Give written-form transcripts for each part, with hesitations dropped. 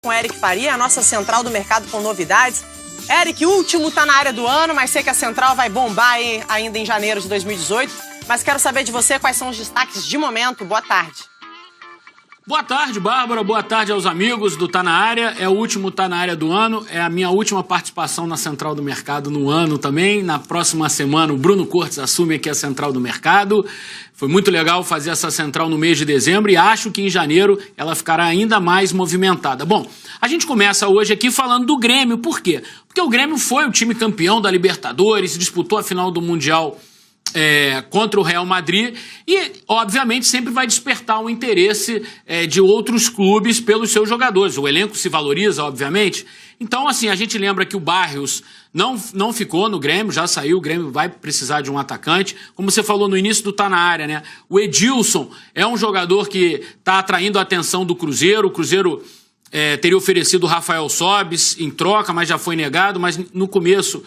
com Eric Faria, a nossa central do mercado com novidades. Eric, último tá na área do ano, mas sei que a central vai bombar ainda em janeiro de 2018. Mas quero saber de você quais são os destaques de momento. Boa tarde. Boa tarde, Bárbara. Boa tarde aos amigos do Tá Na Área. É o último Tá Na Área do ano. É a minha última participação na Central do Mercado no ano também. Na próxima semana, o Bruno Cortes assume aqui a Central do Mercado. Foi muito legal fazer essa central no mês de dezembro e acho que em janeiro ela ficará ainda mais movimentada. Bom, a gente começa hoje aqui falando do Grêmio. Por quê? Porque o Grêmio foi o time campeão da Libertadores, disputou a final do Mundial contra o Real Madrid e, obviamente, sempre vai despertar o interesse de outros clubes pelos seus jogadores. O elenco se valoriza, obviamente. Então, assim, a gente lembra que o Barrios não ficou no Grêmio, já saiu, o Grêmio vai precisar de um atacante. Como você falou no início do Tá Na Área, né? O Edilson é um jogador que está atraindo a atenção do Cruzeiro. O Cruzeiro teria oferecido o Rafael Sobis em troca, mas já foi negado. Mas no começo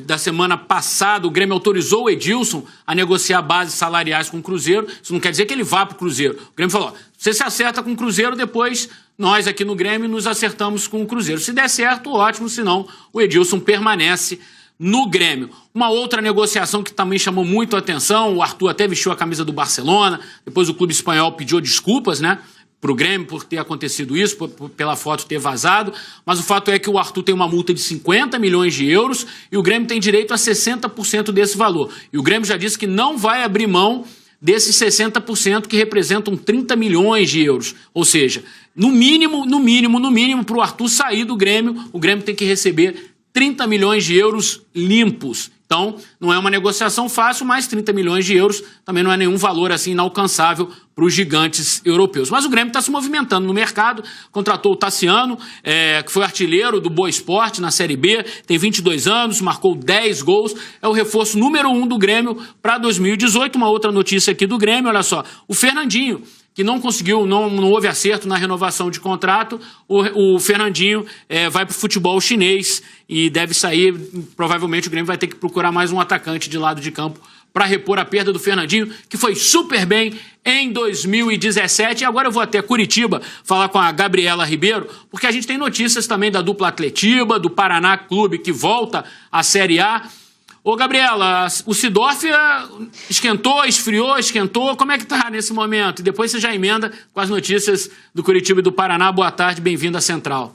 da semana passada, o Grêmio autorizou o Edilson a negociar bases salariais com o Cruzeiro. Isso não quer dizer que ele vá para o Cruzeiro. O Grêmio falou, você se acerta com o Cruzeiro, depois nós aqui no Grêmio nos acertamos com o Cruzeiro. Se der certo, ótimo, senão o Edilson permanece no Grêmio. Uma outra negociação que também chamou muito a atenção, o Arthur até vestiu a camisa do Barcelona, depois o clube espanhol pediu desculpas, né, para o Grêmio por ter acontecido isso, pela foto ter vazado, mas o fato é que o Arthur tem uma multa de 50 milhões de euros e o Grêmio tem direito a 60% desse valor. E o Grêmio já disse que não vai abrir mão desses 60% que representam 30 milhões de euros. Ou seja, no mínimo, para o Arthur sair do Grêmio, o Grêmio tem que receber 30 milhões de euros limpos. Então, não é uma negociação fácil, mas 30 milhões de euros também não é nenhum valor assim inalcançável para os gigantes europeus. Mas o Grêmio está se movimentando no mercado, contratou o Tassiano, que foi artilheiro do Boa Esporte na Série B, tem 22 anos, marcou 10 gols, é o reforço número 1 do Grêmio para 2018. Uma outra notícia aqui do Grêmio, olha só, o Fernandinho, que não conseguiu, não houve acerto na renovação de contrato, o Fernandinho vai para o futebol chinês e deve sair, provavelmente o Grêmio vai ter que procurar mais um atacante de lado de campo para repor a perda do Fernandinho, que foi super bem em 2017. E agora eu vou até Curitiba falar com a Gabriela Ribeiro, porque a gente tem notícias também da dupla Atletiba, do Paraná Clube, que volta à Série A. Ô, Gabriela, o Seedorf esquentou, esfriou, esquentou. Como é que tá nesse momento? E depois você já emenda com as notícias do Curitiba e do Paraná. Boa tarde, bem-vindo à Central.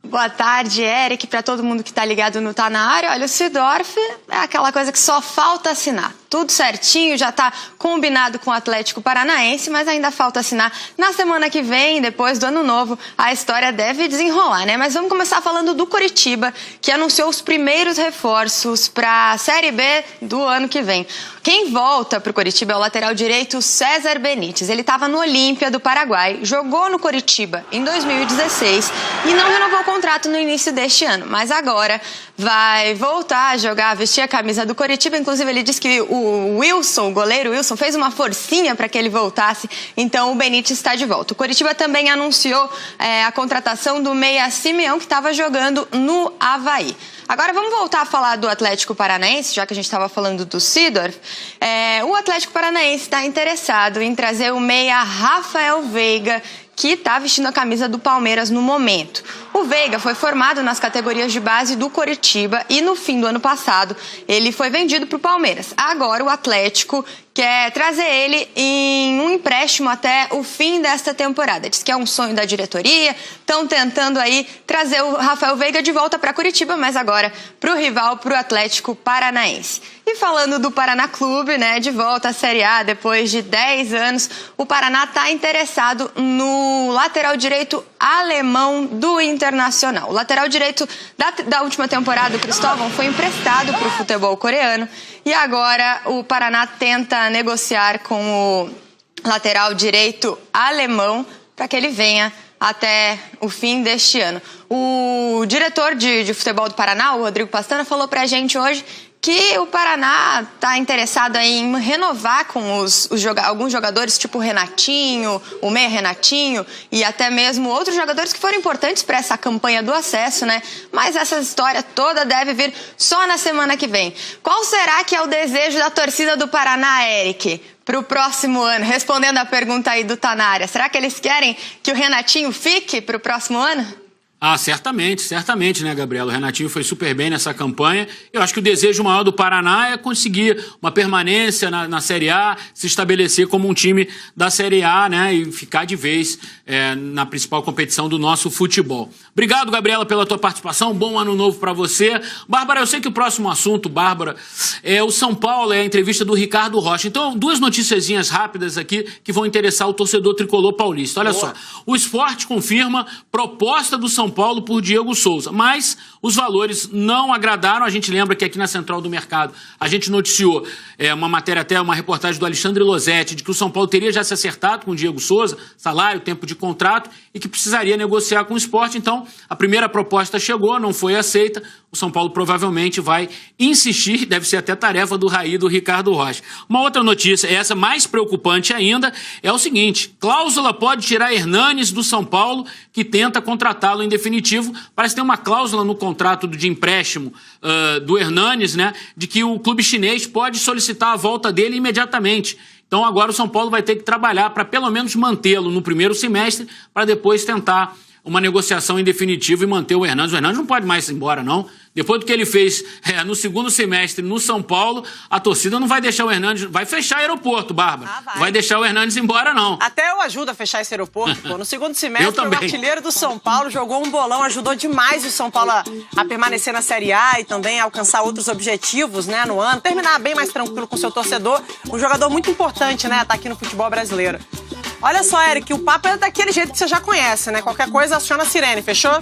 Boa tarde, Eric, para todo mundo que está ligado no Tá Na Área. Olha, o Seedorf é aquela coisa que só falta assinar. Tudo certinho, já está combinado com o Atlético Paranaense, mas ainda falta assinar na semana que vem, depois do Ano Novo. A história deve desenrolar, né? Mas vamos começar falando do Curitiba, que anunciou os primeiros reforços para a Série B do ano que vem. Quem volta para o Curitiba é o lateral direito César Benítez. Ele estava no Olímpia do Paraguai, jogou no Curitiba em 2016 e não renovou o contrato no início deste ano. Mas agora vai voltar a jogar, vestir a camisa do Curitiba. Inclusive, ele disse que o Wilson, o goleiro Wilson, fez uma forcinha para que ele voltasse. Então, o Benítez está de volta. O Curitiba também anunciou a contratação do meia Simeão, que estava jogando no Avaí. Agora vamos voltar a falar do Atlético Paranaense, já que a gente estava falando do Seedorf. O Atlético Paranaense está interessado em trazer o meia Rafael Veiga, que está vestindo a camisa do Palmeiras no momento. O Veiga foi formado nas categorias de base do Coritiba e no fim do ano passado ele foi vendido para o Palmeiras. Agora o Atlético quer trazer ele em um empréstimo até o fim desta temporada. Diz que é um sonho da diretoria, estão tentando aí trazer o Rafael Veiga de volta para Curitiba, mas agora para o rival, para o Atlético Paranaense. E falando do Paraná Clube, né, de volta à Série A depois de 10 anos, o Paraná está interessado no lateral direito alemão do Internacional. O lateral direito da última temporada, o Cristóvão, foi emprestado para o futebol coreano e agora o Paraná tenta negociar com o lateral direito alemão para que ele venha até o fim deste ano. O diretor de futebol do Paraná, o Rodrigo Pastana, falou para a gente hoje que o Paraná está interessado em renovar com alguns jogadores, tipo o Renatinho, o meia Renatinho, e até mesmo outros jogadores que foram importantes para essa campanha do acesso, né? Mas essa história toda deve vir só na semana que vem. Qual será que é o desejo da torcida do Paraná, Eric, para o próximo ano? Respondendo a pergunta aí do Tá Na Área, será que eles querem que o Renatinho fique para o próximo ano? Ah, certamente, né, Gabriela? O Renatinho foi super bem nessa campanha. Eu acho que o desejo maior do Paraná é conseguir uma permanência na Série A, se estabelecer como um time da Série A, né, e ficar de vez na principal competição do nosso futebol. Obrigado, Gabriela, pela tua participação. Bom ano novo para você. Bárbara, eu sei que o próximo assunto, Bárbara, é o São Paulo, é a entrevista do Ricardo Rocha. Então, duas noticiazinhas rápidas aqui que vão interessar o torcedor tricolor paulista. Olha só, o Sport confirma proposta do São Paulo por Diego Souza, mas os valores não agradaram. A gente lembra que aqui na Central do Mercado a gente noticiou uma matéria, até uma reportagem do Alexandre Losetti, de que o São Paulo teria já se acertado com o Diego Souza, salário, tempo de contrato, e que precisaria negociar com o Sport. Então, a primeira proposta chegou, não foi aceita. O São Paulo provavelmente vai insistir, deve ser até tarefa do Raí, do Ricardo Rocha. Uma outra notícia, essa mais preocupante ainda, é o seguinte: cláusula pode tirar Hernanes do São Paulo, que tenta contratá-lo em definitivo. Parece ter uma cláusula no contrato de empréstimo do Hernanes, né, de que o clube chinês pode solicitar a volta dele imediatamente. Então agora o São Paulo vai ter que trabalhar para pelo menos mantê-lo no primeiro semestre, para depois tentar uma negociação em definitivo e manter o Hernanes. O Hernanes não pode mais ir embora, não. Depois do que ele fez no segundo semestre no São Paulo, a torcida não vai deixar o Hernanes... Vai fechar o aeroporto, Bárbara. Vai deixar o Hernanes embora, não. Até eu ajudo a fechar esse aeroporto, pô. No segundo semestre, o artilheiro do São Paulo jogou um bolão, ajudou demais o São Paulo a permanecer na Série A e também a alcançar outros objetivos, né, no ano. Terminar bem mais tranquilo com o seu torcedor. Um jogador muito importante, né, tá aqui no futebol brasileiro. Olha só, Eric, o papo é daquele jeito que você já conhece, né? Qualquer coisa, aciona a sirene, fechou?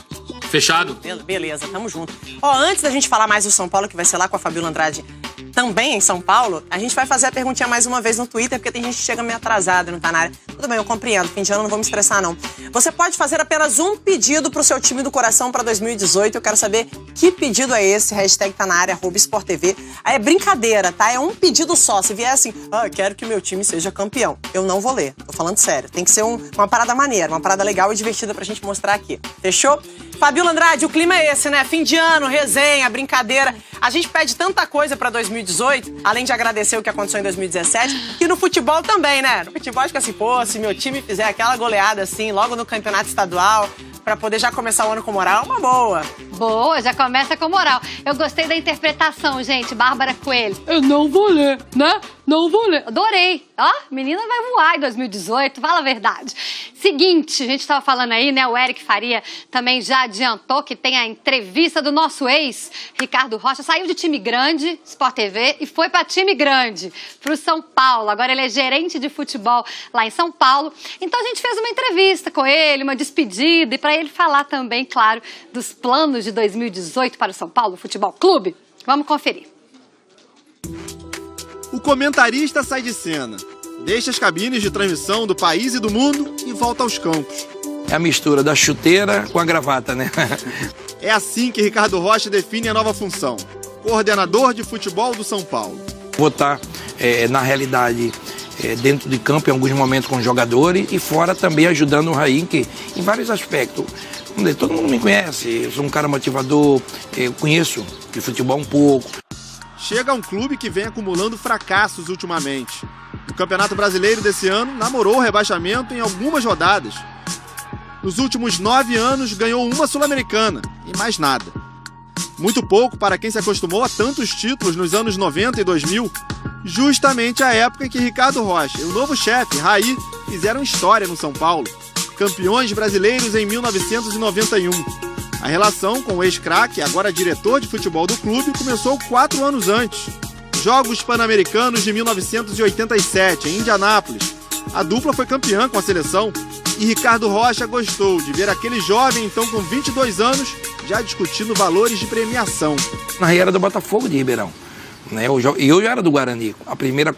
Fechado. Beleza, tamo junto. Ó, antes da gente falar mais do São Paulo, que vai ser lá com a Fabiola Andrade, também em São Paulo, a gente vai fazer a perguntinha mais uma vez no Twitter, porque tem gente que chega meio atrasada, não tá na área. Tudo bem, eu compreendo, fim de ano não vou me estressar, não. Você pode fazer apenas um pedido pro seu time do coração pra 2018. Eu quero saber que pedido é esse, hashtag tá na área, @SportTV. Aí é brincadeira, tá? É um pedido só. Se vier assim, quero que meu time seja campeão, eu não vou ler, tô falando sério. Tem que ser uma parada maneira, uma parada legal e divertida pra gente mostrar aqui. Fechou? Fabiola Andrade, o clima é esse, né? Fim de ano, resenha, brincadeira. A gente pede tanta coisa pra 2018, além de agradecer o que aconteceu em 2017, que no futebol também, né? No futebol acho que assim, pô, se meu time fizer aquela goleada assim, logo no campeonato estadual, pra poder já começar o ano com moral, é uma boa. Boa, já começa com moral. Eu gostei da interpretação, gente, Bárbara Coelho. Eu não vou ler, né? Não vou ler. Adorei. Ó, menina vai voar em 2018, fala a verdade. Seguinte, a gente estava falando aí, né? O Eric Faria também já adiantou que tem a entrevista do nosso ex, Ricardo Rocha. Saiu de time grande, Sport TV, e foi para time grande, pro São Paulo. Agora ele é gerente de futebol lá em São Paulo. Então a gente fez uma entrevista com ele, uma despedida, e para ele falar também, claro, dos planos de 2018 para o São Paulo Futebol Clube. Vamos conferir. O comentarista sai de cena, deixa as cabines de transmissão do país e do mundo e volta aos campos. É a mistura da chuteira com a gravata, né? É assim que Ricardo Rocha define a nova função: coordenador de futebol do São Paulo. Vou estar, na realidade, dentro de campo em alguns momentos com os jogadores e fora também ajudando o Raí, que em vários aspectos. Todo mundo me conhece, eu sou um cara motivador, eu conheço de futebol um pouco. Chega a um clube que vem acumulando fracassos ultimamente. O Campeonato Brasileiro desse ano namorou o rebaixamento em algumas rodadas. Nos últimos 9 anos ganhou uma Sul-Americana e mais nada. Muito pouco para quem se acostumou a tantos títulos nos anos 90 e 2000, justamente a época em que Ricardo Rocha e o novo chefe, Raí, fizeram história no São Paulo. Campeões brasileiros em 1991. A relação com o ex-craque, agora diretor de futebol do clube, começou 4 anos antes. Jogos Pan-Americanos de 1987, em Indianápolis. A dupla foi campeã com a seleção e Ricardo Rocha gostou de ver aquele jovem, então com 22 anos, já discutindo valores de premiação. Na Raí era do Botafogo de Ribeirão, né? Eu já era do Guarani. A primeira